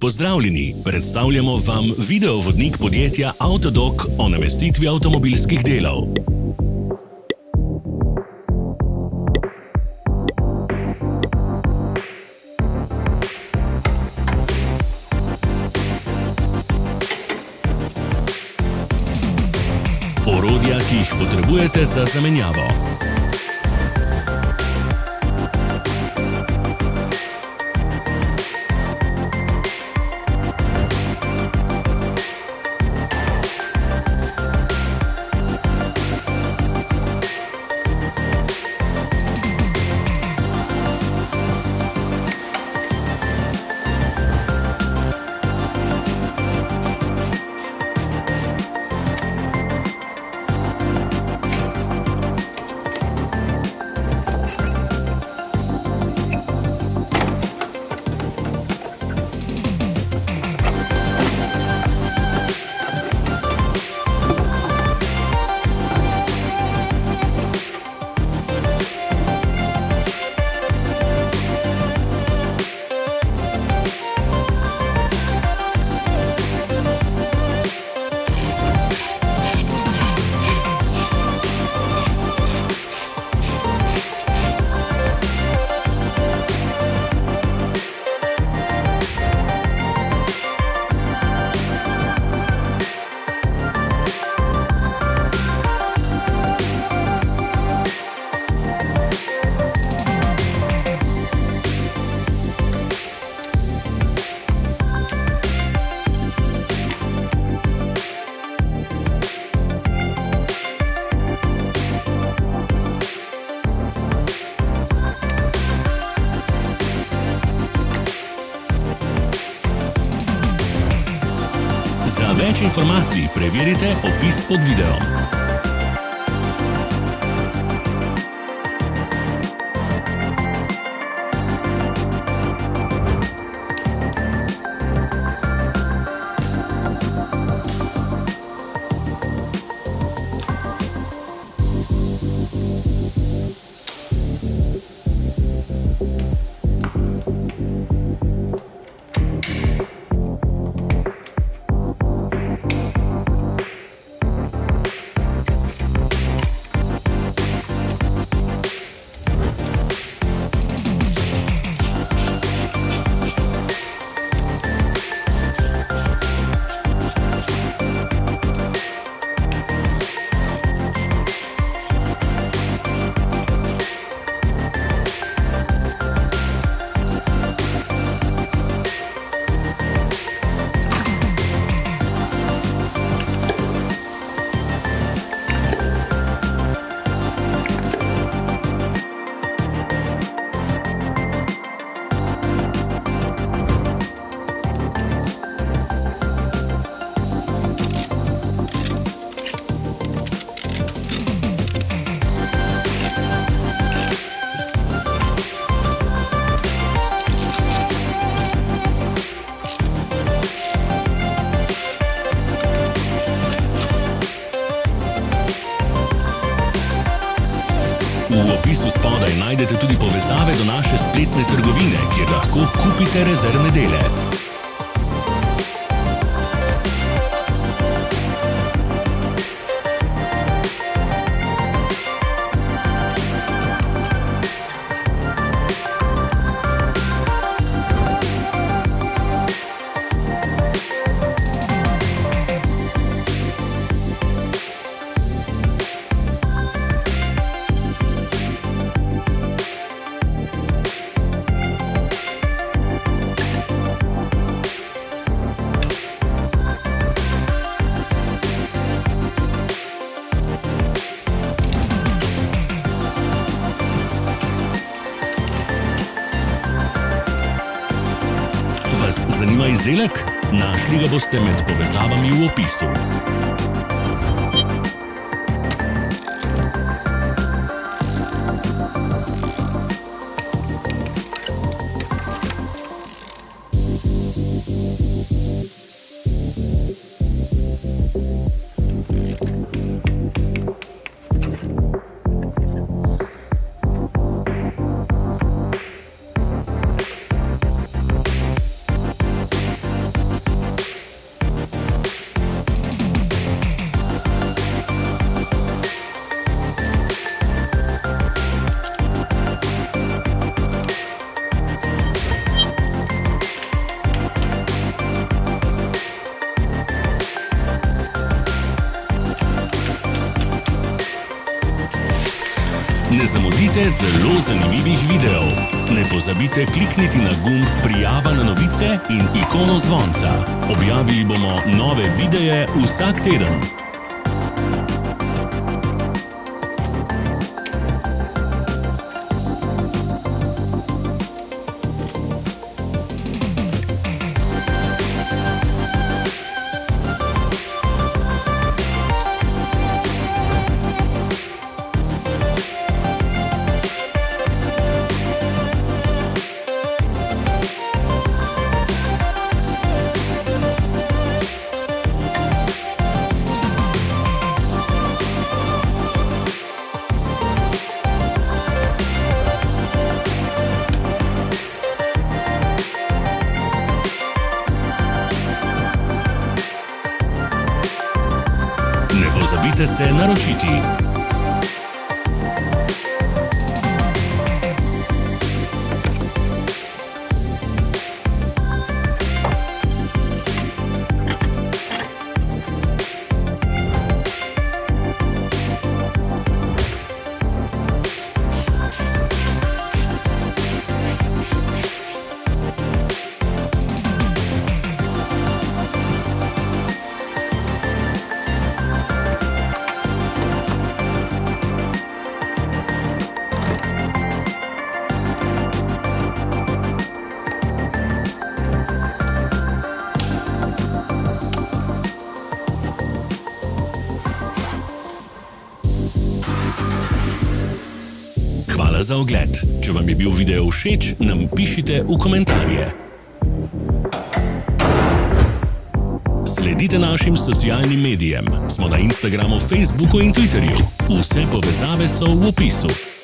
Pozdravljeni, predstavljamo vam videovodnik podjetja Avtodok o namestitvi avtomobilskih delov. Orodja, ki jih potrebujete za zamenjavo. Za več informacij preverite opis pod videom. V opisu spodaj najdete tudi povezave do naše spletne trgovine, kjer lahko kupite rezervne dele. Vas zanima izdelek? Našli ga boste med povezavami v opisu. vidite zelo zanimivih videov. Ne pozabite klikniti na gumb prijava na novice in ikono zvonca. Objavili bomo nove videe vsak teden. Ne pozabite se naročiti. Hvala za ogled. Če vam je bil video všeč, nam pišite v komentarje. Sledite našim socialnim medijem. Smo na Instagramu, Facebooku in Twitterju. Vse povezave so v opisu.